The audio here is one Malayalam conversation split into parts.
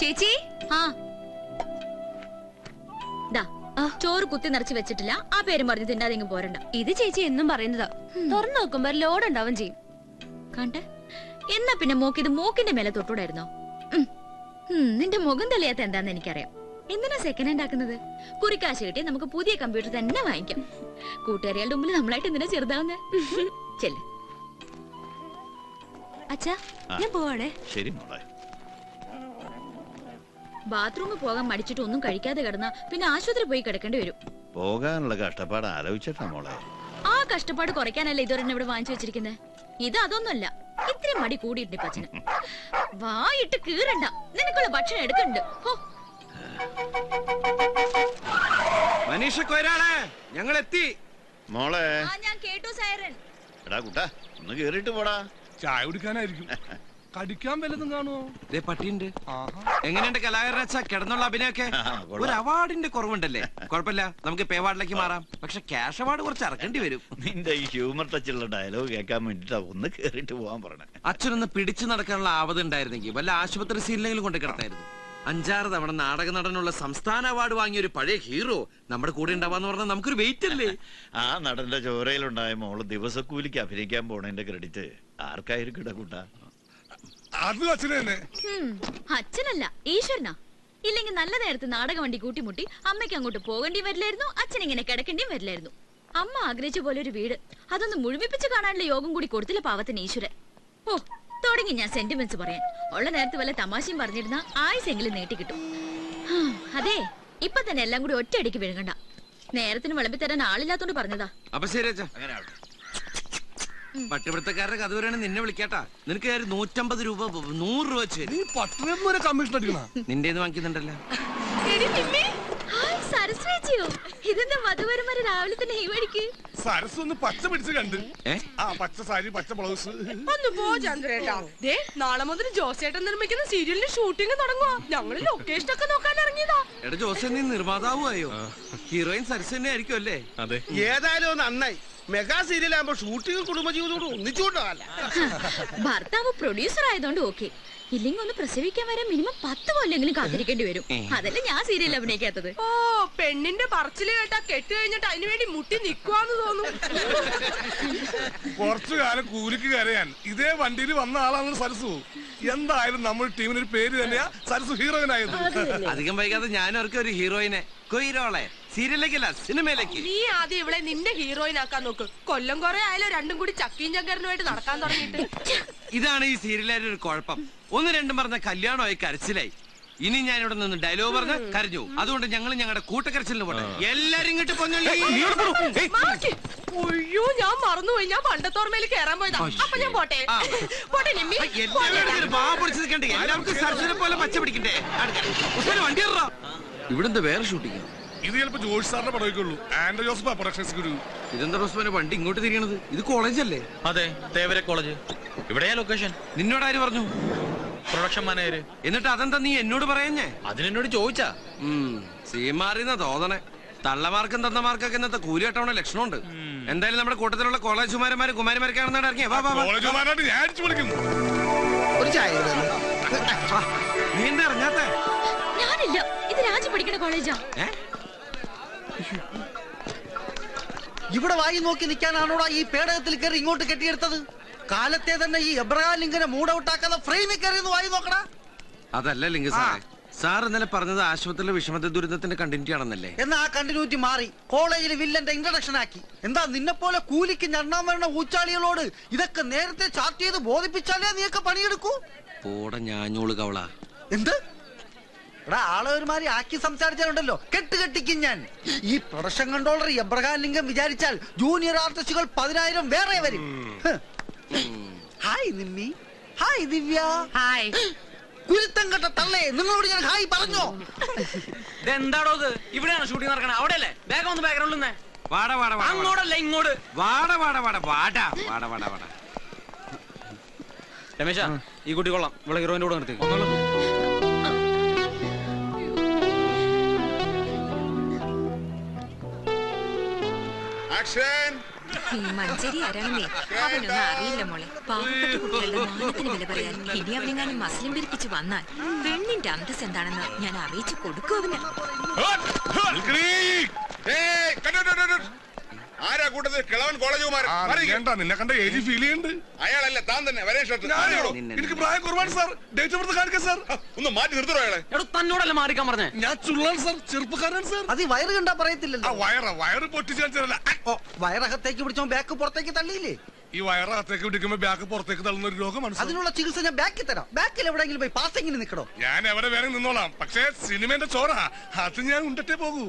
ചേച്ചി ചോറ് കുത്തി നിറച്ച് വെച്ചിട്ടില്ല. ആ പേരും പറഞ്ഞ് തിന്നാതെങ്കിലും പോരണ്ട. ഇത് ചേച്ചി എന്നും പറയുന്നതാ. തുറന്നു നോക്കുമ്പോ ലോഡ് ഉണ്ടാവും ചെയ്യും. കണ്ട എന്നാ പിന്നെ മൂക്കിത് മൂക്കിന്റെ മേലെ തൊട്ടൂടായിരുന്നോ? നിന്റെ മുഖം തെളിയാത്ത എന്താന്ന് എനിക്കറിയാം. എന്തിനാ സെക്കൻഡ് ഹാൻഡ് ആക്കുന്നത്? കുറിക്കാശ് കിട്ടി നമുക്ക് പുതിയ കമ്പ്യൂട്ടർ തന്നെ വാങ്ങിക്കാം. കൂട്ടുകാരികളുടെ മുമ്പിൽ നമ്മളായിട്ട് എന്തിനാ ചെറുതാവുന്നേ? ചെല്ല്. അച്ഛാ ഞാൻ പോവാണേ. ശരി മോളെ. ബാത്റൂമിൽ പോകാൻ മടിച്ചിട്ട് ഒന്നും കഴിക്കാതെ കിടന്നാ പിന്നെ ആശുപത്രി പോയി കിടക്കേണ്ടി വരും. പോകാനുള്ള കഷ്ടപ്പാട് ആലോചിച്ചിട്ടാ മോളെ. ആ കഷ്ടപ്പാട് കുറയ്ക്കാനല്ലേ ഇതുവരെ ഇവിടെ വാങ്ങിച്ചു വെച്ചിരിക്കുന്നത്. ഇത് അതൊന്നുമല്ല, ഇത്രയും മടി കൂടിയിട്ടുണ്ട് പച്ചന്. വായിട്ട് കീറണ്ട, നിനക്കുള്ള ഭക്ഷണം എടുക്കണ്ട്. മനീഷ കൊയരാളെ ഞങ്ങൾ എത്തി മോളെ. ഞാൻ കേട്ടു സൈറൻ. എടാ കുട്ടാ ഒന്ന് കേറിട്ട് പോടാ. ചായ കുടിക്കാനായിരിക്കും. കടിക്കാൻ വല്ലതും കാണുമോ? പട്ടിയുണ്ട്. എങ്ങനെയുണ്ട് കലാകാരച്ച കിടന്നുള്ള അഭിനയൊക്കെ? ഒരു അവാർഡിന്റെ കുറവുണ്ടല്ലേ? കുഴപ്പമില്ല, നമുക്ക് പേ അവാർഡിലേക്ക് മാറാം. പക്ഷെ ക്യാഷ് അവാർഡ് കുറച്ച് ഇറക്കേണ്ടി വരും. നിന്റെ ഈ ഹ്യൂമർ ടച്ചുള്ള ഡയലോഗ് കേൾക്കാൻ വേണ്ടിട്ടാ ഒന്ന് കേറിട്ട് പോവാൻ പറഞ്ഞേ. അച്ഛനൊന്ന് പിടിച്ചു നടക്കാനുള്ള ആവത് ഉണ്ടായിരുന്നെങ്കിൽ വല്ല ആശുപത്രി സീലിനെങ്കിലും കൊണ്ട് കിടത്തായിരുന്നു. 5-6 തവണ നാടക നടനുള്ള സംസ്ഥാന അവാർഡ് വാങ്ങിയ ഒരു പഴയ ഹീറോ നമ്മുടെ കൂടെ ഉണ്ടാവാന്ന് പറഞ്ഞാൽ നമുക്കൊരു വെയിറ്റ് അല്ലേ? ആ നടന്റെ ചോരയിലുണ്ടായ മോള് ദിവസക്കൂലിക്ക് അഭിനയിക്കാൻ പോണതിന്റെ ക്രെഡിറ്റ് ആർക്കായിരിക്കും കൂട്ടാ? അത് അച്ഛനെ തന്നെ. അച്ഛനല്ല, ഈശ്വരനാ. ഇല്ലെങ്കിൽ നല്ല നേരത്ത് നാടക വണ്ടി കൂട്ടിമുട്ടി അമ്മയ്ക്ക് അങ്ങോട്ട് പോകേണ്ടി വരില്ലായിരുന്നു, അച്ഛൻ ഇങ്ങനെ കിടക്കേണ്ടിയും വരില്ലായിരുന്നു. അമ്മ ആഗ്രഹിച്ച പോലെ ഒരു വീട്, അതൊന്ന് മുഴുമിപ്പിച്ച് കാണാനുള്ള യോഗം കൂടി കൊടുത്തില്ല പാവത്തിന് ഈശ്വരൻ. ഓ തുടങ്ങി ഞാൻ സെന്റിമെന്റ്സ് പറയാൻ. ഉള്ള നേരത്ത് വല്ല തമാശയും പറഞ്ഞിരുന്ന ആയുസെങ്കിലും നീട്ടിക്കിട്ടും. അതെ, ഇപ്പൊ തന്നെ എല്ലാം കൂടി ഒറ്റയടിക്ക് വിഴുങ്ങണ്ട. നേരത്തിന് വിളമ്പി തരാൻ ആളില്ലാത്തോണ്ട് പറഞ്ഞതാ. അപ്പൊ ശരി പട്ടിപിടുത്തക്കാരുടെ കഥ വരെയാണ് നിന്നെ വിളിക്കാട്ടാ. നിനക്ക് 150 രൂപ 100 രൂപ വെച്ച് കമ്മീഷൻ അടിക്കണ നിന്റെ വാങ്ങിക്കുന്നുണ്ടല്ലോ. ഇതെന്താ വധുവരന്മാര് രാവിലെ തന്നെ ഈ വഴിക്ക്? സരസ് ഒന്ന് പച്ച പിടിച്ച് കണ്ട്. പച്ച സാരി പച്ച ബ്ലൗസ്. ഒന്ന് പോ ചന്ദ്രേട്ടാ. നാളെ മുതൽ ജോസേട്ടൻ നിർമ്മിക്കുന്ന സീരിയലിന്റെ ഷൂട്ടിംഗ് തുടങ്ങുവാ. ഞങ്ങള് ലൊക്കേഷൻ ഒക്കെ നോക്കാൻ ഇറങ്ങിയതാ. എടാ ജോസേ, നീ നിർമ്മാതാവുമായോ? ഹീറോയിൻ സരസ് തന്നെ ആയിരിക്കും അല്ലേ? ഏതായാലും നന്നായി. മെഗാ സീരിയൽ ആകുമ്പോ ഷൂട്ടിംഗ് കുടുംബജീവിതോട് ഒന്നിച്ചുകൊണ്ടല്ല. ഭർത്താവ് പ്രൊഡ്യൂസർ ആയതുകൊണ്ട് ഓക്കെ. ഇല്ലെങ്കിൽ ഒന്ന് പ്രസവിക്കാൻ വരെ മിനിമം 10 കൊല്ലെങ്കിലും കാത്തിരിക്കേണ്ടി വരും. അതല്ലേ ഞാൻ സീരിയൽ അഭിനയിക്കാത്തത്. ഓ പെണ്ണിന്റെ പറച്ചില് കേട്ടാ കെട്ട് കഴിഞ്ഞിട്ട് അതിനു വേണ്ടി മുട്ടി നിക്കുവാന്ന് തോന്നും. കുറച്ചു കാലം കൂലിക്ക് കരയാൻ ഇതേ വണ്ടിയിൽ വന്ന ആളാണ് സരസു. എന്തായാലും നമ്മൾ ടീമിനൊരു പേര് തന്നെയാ സരസു ഹീറോയിനായത്. അധികം വൈകാതെ ഞാൻ അവർക്ക് ഒരു ഹീറോയിനെ കൊയ്റോളെ സീരിയലിലേക്കല്ല സിനിമയിലേക്ക്. നീ ആദ്യം ഇവളെ നിന്റെ ഹീറോയിൻ ആക്കാൻ നോക്ക്. കൊല്ലം കുറെ ആയാലും രണ്ടും കൂടി ചക്കീം ചങ്കരനുമായിട്ട് നടക്കാൻ തുടങ്ങിയിട്ട്. ഇതാണ് ഈ സീരിയലിന്റെ ഒരു കുഴപ്പം. 1-2 പറഞ്ഞ കല്യാണമായി കരച്ചിലായി. ഇനി ഞാൻ ഇവിടെ നിന്ന് ഡയലോഗ് പറഞ്ഞ് കരഞ്ഞു. അതുകൊണ്ട് ഞങ്ങൾ ഞങ്ങളുടെ കൂട്ടക്കരച്ചിലിന് പോട്ടെ. എല്ലാരും ഇങ്ങോട്ട് അയ്യോ ഞാൻ മറന്നുപോയി. ഞാൻ പണ്ടത്തോർമയിൽ കയറാൻ പോയതാ. അപ്പൊ ഞാൻ പോട്ടെ പോട്ടെ നിമ്മി. എല്ലാവർക്കും സർജനെ പോലെ പച്ച പിടിക്കണ്ടേ? വണ്ടി ഇവിടെന്താ വേറെ ഷൂട്ടിംഗ്? ഇത് ചിലപ്പോ ജോഷ് സാറിന്റെ പടവയ്ക്കുള്ളൂ. ആൻഡ്രോ ജോസഫ് പ്രൊഡക്ഷൻ എക്സിക്യൂട്ടീവ്. ഇതെന്താ റോസ്മാനെ വണ്ടി ഇങ്ങോട്ട് തിരിയണത്? ഇത് കോളേജല്ലേ? അതെ, തേവര കോളേജ്. ഇവിടെയാ ലൊക്കേഷൻ. നിന്നോട് ആര് പറഞ്ഞു? Production manager. എന്നിട്ട് അതെന്താ നീ എന്നോട് പറയുന്നേ? അതിനെന്നോട് ചോദിച്ചാ. സീമാറിന്ന തോന്നണേ. തള്ളമാർക്കും തന്നമാർക്കൊക്കെ ഇന്നത്തെ കൂലി കെട്ടവണ ലക്ഷണമുണ്ട്. എന്തായാലും നമ്മുടെ കൂട്ടത്തിലുള്ള കോളേജ് കുമാരന്മാരും കുമാരിമാരൊക്കെയാണെന്നാണ് ഇറങ്ങിയ. നീ എന്താ ഇറങ്ങാത്ത? ഞാനില്ല, ഇത് രാജു പഠിക്കുന്ന കോളേജാ. ഇവിടെ വായി നോക്കി നിൽക്കാനാണോടാ ഈ പേടകത്തിൽ കയറി ഇങ്ങോട്ട് കെട്ടിയെടുത്തത്? കാലത്തെ തന്നെ ഈ എബ്രഹാം ലിങ്കനെ മൂടൗട്ടാക്കാതെ ഫ്രെയിമിൽ കയറി വായി നോക്കടാ. അതല്ല ലിംഗ സാറേ, സാർ ഇന്നലെ പറഞ്ഞത് ആശുപത്രിയിലെ വിഷമത ദുരിതത്തിന്റെ കണ്ടിന്യൂറ്റി ആണെന്നല്ലേ? എന്നാ ആ കണ്ടിന്യൂറ്റി മാറി കോളേജിൽ വില്ലന്റെ ഇൻട്രഡക്ഷൻ ആക്കി. എന്താ നിന്നെ പോലെ കൂലിക്ക് ഞണ്ണാൻ വരുന്ന ഊച്ചാളികളോട് ഇതൊക്കെ നേരത്തെ ചാർട്ട് ചെയ്ത് ബോധിപ്പിച്ചാലേ നീയൊക്കെ പണിയെടുക്കൂ. പോട ഞാഞ്ഞോള് കവള. എന്ത് എടാ ആളൊരുമാതിരി ആക്കി സംസാരിച്ചാലുണ്ടല്ലോ കെട്ടിക്കും ഞാൻ. ഈ പ്രൊഡക്ഷൻ കൺട്രോളർ എബ്രഹാം ലിംഗം വിചാരിച്ചാൽ ജൂനിയർ ആർട്ടിസ്റ്റുകൾ 10,000 വേറെ വരും. ഹായ് നിമ്മി. ഹായ് ദിവ്യ. ഹായ് കുരുത്തം കെട്ട തള്ളേ, നിങ്ങളോട് ഞാൻ ഹായ് പറഞ്ഞോ? എന്താടോ ഇത്? ഇവിടെയാണ് ഷൂട്ടിംഗ് നടക്കണേ. അവിടെയല്ലേ? വേഗം ഒന്ന് ബാക്ക്ഗ്രൗണ്ടിൽ വാടാ വാടാ അങ്ങോട്ടല്ല ഇങ്ങോട്ട്. വാടാ വാടാ വാടാ വാടാ വാടാ വാടാ വാടാ. രമേശ, ഈ കുട്ടി കൊള്ളാം. ഇവിടെ ഹീറോയിന്റെ കൂടെ നിർത്തി. ആക്ഷൻ. ഈ മഞ്ചേരി ആരാണെന്നേ അവനൊന്നും അറിയില്ല മോളെ. പാവപ്പെട്ട കുട്ടികളുടെ മാനത്തിന് വില പറയാൻ ഇനി അവനെങ്ങാനും മസ്ലിം പിരിപ്പിച്ച് വന്നാൽ പെണ്ണിന്റെ അന്തസ് എന്താണെന്ന് ഞാൻ അറിയിച്ചു കൊടുക്കും അവന്. ആരാ കൂട്ടത്തിൽ കിളവൻ കോളേജ് നിന്നെ കണ്ട ഏജ് ഫീൽ ചെയ്യുന്നുണ്ട്. അയാളല്ല താൻ തന്നെ വരേ ഷർട്ട് എനിക്ക് പ്രായം കുറവാണ് സാർ. ഡേറ്റ് ഓഫ് ബർത്ത് കാണിക്കാം സാർ. ഒന്ന് മാറ്റി നിർത്തണോ അയാളെ? എടോ തന്നോടല്ല മാറിക്കാൻ പറഞ്ഞേ. ഞാൻ ചുള്ളാണ് സാർ, ചെറുപ്പക്കാരനാണ് സാർ. അത് ഈ വയറ് കണ്ടാ പറയത്തില്ലല്ലോ. വയറ് പൊട്ടിച്ചല്ല. ഓ, വയറകത്തേക്ക് പിടിച്ചോ ബാക്ക് പുറത്തേക്ക് തള്ളിയില്ലേ? ഈ വയറകത്തേക്ക് പിടിക്കുമ്പോ ബാക്ക് പുറത്തേക്ക് തള്ളുന്ന ഒരു രോഗമാണ് സാർ. അതിനുള്ള ചികിത്സ ഞാൻ ബാക്കിൽ തരാം. ബാക്കിൽ എവിടെയെങ്കിലും പോയി പാസെങ്കിലും നിൽക്കണോ? ഞാൻ എവിടെ വേറെ നിന്നോളാം. പക്ഷേ സിനിമേന്റെ ചോറ അത് ഞാൻ ഉണ്ടട്ടേ പോകൂ.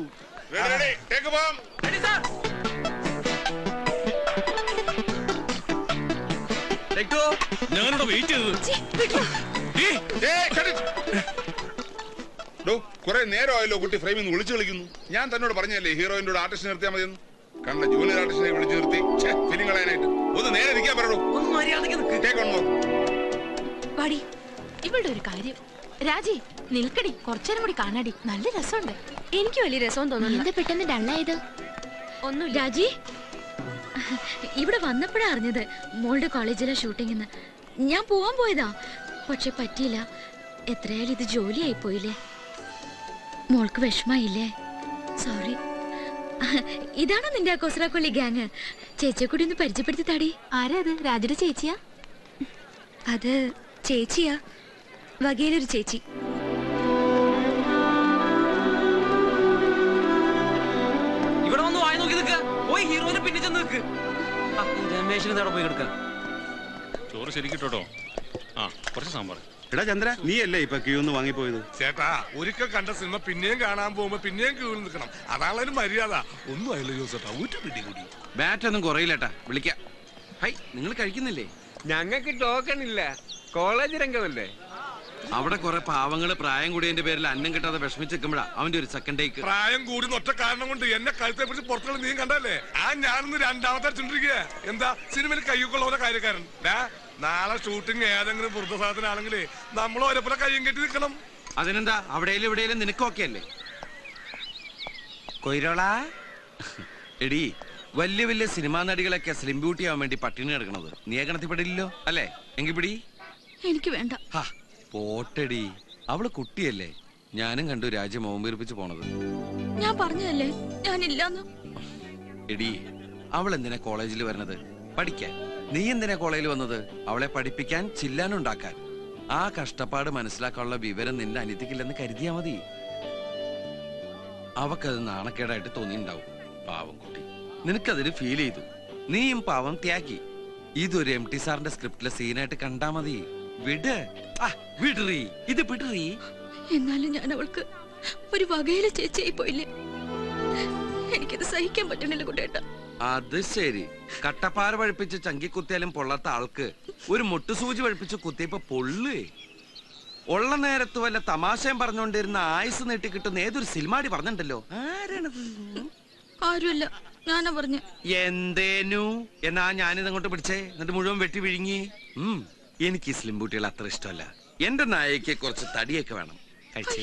ഞാനിവിടെ വെയിറ്റ് കുറെ നേരമായല്ലോ കുട്ടി ഫ്രെയിമിൽ നിന്ന് വിളിച്ചു കളിക്കുന്നു. ഞാൻ തന്നോട് പറഞ്ഞല്ലേ ഹീറോയിന്റെ ആർട്ടിസ്റ്റ് നിർത്തിയാൽ മതിയെന്ന്. കണ്ട ജൂനിയർ ആർട്ടിസ്റ്റിനെ വിളിച്ചു നിർത്തി ഫിലിം കളയാനായിട്ട്. ഒന്ന് നേരെ നിൽക്കാൻ പറയൂ. വാടി, ഇവളുടെ ഒരു കാര്യം. രാജി നിൽക്കടി, കുറച്ചേരം കൂടി കാണാടി, നല്ല രസമുണ്ട്. എനിക്ക് വലിയ രസവും തോന്നുന്നു. പെട്ടെന്ന് ഡള്ളായത് ഒന്നും. രാജി ഇവിടെ വന്നപ്പോഴാ അറിഞ്ഞത് മോളുടെ കോളേജിലെ ഷൂട്ടിങ്ങിന്. ഞാൻ പോവാൻ പോയതാ, പക്ഷെ പറ്റിയില്ല. എത്രയായാലും ഇത് ജോലിയായി പോയില്ലേ. മോൾക്ക് വിഷമായില്ലേ? സോറി. ഇതാണോ നിന്റെ കൊസ്രാക്കൊള്ളി ഗ്യാങ്? ചേച്ചിയെ കൂടി ഒന്ന് പരിചയപ്പെടുത്തി താടി. ആരാ അത്? രാജയുടെ ചേച്ചിയാ? അത് ചേച്ചിയാ, വകയിലൊരു ചേച്ചി. ഇവിടെ വന്ന് വായി നോക്കി നിൽക്കുക. പോയി ഹീറോയിനെ പിന്നെ ചെന്ന് നിൽക്ക്. രമേശിന് നേടെ പോയി എടുക്ക. ചോറ് ശരിക്കിട്ടോ. ആ, കുറച്ച് സാമ്പാർ. എടാ ചന്ദ്ര, നീ അല്ലേ ഇപ്പൊ ക്യൂ ഒന്ന് വാങ്ങിപ്പോയത്? ചേട്ടാ, ഒരിക്കൽ കണ്ട സിനിമ പിന്നെയും കാണാൻ പോകുമ്പോ പിന്നെയും ക്യൂവിൽ നിൽക്കണം. അതാണൊരു മര്യാദ. ഒന്നും ആയില്ല ജോസേട്ടാ, ഊറ്റ പിടി കൂടി. ബാറ്റ് ഒന്നും കുറയില്ലേട്ടാ, വിളിക്കാം. ഹൈ, നിങ്ങൾ കഴിക്കുന്നില്ലേ? ഞങ്ങൾക്ക് ടോക്കൺ ഇല്ല, കോളേജ് രംഗമല്ലേ. അവിടെ കുറെ പാവങ്ങള് പ്രായം കൂടിയതിന്റെ പേരിൽ അന്നം കിട്ടാതെ വിഷമിച്ചിരിക്കുമ്പോഴാ അവന്റെ ഒരു സെക്കൻഡ് ടേക്ക്. പ്രായം കൂടി ഒറ്റ കാരണം കൊണ്ട് എന്നെ കഴുത്തെ പിടിച്ച് പുറത്തുള്ള നീ കണ്ടല്ലേ? ഞാനിന്ന് രണ്ടാമത്തെ അടിച്ചോണ്ടിരിക്കുക. എന്താ സിനിമയിൽ കയ്യൊക്കെയുള്ള കാര്യക്കാരൻ. നാളെ ഷൂട്ടിംഗ് ഏതെങ്കിലും വൃദ്ധസാധനാണെങ്കിലേ നമ്മൾ ഓരോപ്പോലെ കയ്യും കെട്ടി നിൽക്കണം. അതിനെന്താ, അവിടെയും ഇവിടെയും നിനക്കൊക്കെ അല്ലേ കൊയ്രോളാ? എടി, വലിയ വലിയ സിനിമാ നടികളൊക്കെ സ്ലിം ബ്യൂട്ടി ആവാൻ വേണ്ടി പട്ടിണി കിടക്കണത് നീ ഗണത്തിൽപ്പെടില്ലല്ലോ അല്ലേ? എങ്കിൽ പിടി. എനിക്ക് വേണ്ട. പോട്ടടി, അവള് കുട്ടിയല്ലേ. ഞാനും കണ്ടു രാജ്യം ഓമ്പീർപ്പിച്ച് പോണത്. ഞാൻ പറഞ്ഞതല്ലേ ഞാനില്ലാന്ന്. എടി, അവൾ എന്തിനാ കോളേജിൽ വരണത്? പഠിക്കാൻ. നീ എന്തിനാ കോളേജിൽ വന്നത്? അവളെ പഠിപ്പിക്കാൻ, ചില്ലാനുണ്ടാക്കാൻ. ആ കഷ്ടപ്പാട് മനസ്സിലാക്കാനുള്ള വിവരം നിന്റെ അനിയത്തിക്കില്ലെന്ന് കരുതിയാ മതി. അവക്കത് നാണക്കേടായിട്ട് തോന്നിണ്ടാവും. പാവം കുട്ടി, നിനക്കതിന് ഫീൽ ചെയ്തു. നീയും പാവം ത്യാഗി. ഇതൊരു MT സാറിന്റെ സ്ക്രിപ്റ്റിലെ സീനായിട്ട് കണ്ടാ മതി. വിട്, വിടറി, ഇത് വിടറി. എന്നാലും ഞാൻ അവൾക്ക് ഒരു വകയിലെ ചേച്ചിയായി പോയില്ലേ. എനിക്കത് സഹിക്കാൻ പറ്റണില്ല കുട്ടേട്ട. അത് ശരി, കട്ടപ്പാറ പഴിപ്പിച്ച് ചങ്കി കുത്തിയാലും പൊള്ളാത്ത ആൾക്ക് ഒരു മുട്ടുസൂചി പഴിപ്പിച്ച് കുത്തിയപ്പോ പൊള്ളേ. ഉള്ള നേരത്ത് വല്ല തമാശയും പറഞ്ഞുകൊണ്ടിരുന്ന ആയുസ് നീട്ടി കിട്ടുന്ന ഏതൊരു സിനിമാടി പറഞ്ഞിട്ടുണ്ടല്ലോ. ആരാണത്? ആരുമല്ല, ഞാനാ പറഞ്ഞു. എന്തേനു? എന്നാ ഞാനിത് അങ്ങോട്ട് പിടിച്ചേ, എന്നിട്ട് മുഴുവൻ വെട്ടി വിഴുങ്ങി. എനിക്ക് ഈ സ്ലിം ബൂട്ടികൾ അത്ര ഇഷ്ടമല്ല. എന്റെ നായക്ക് കുറച്ച് തടിയൊക്കെ വേണം. കഴിച്ചേ.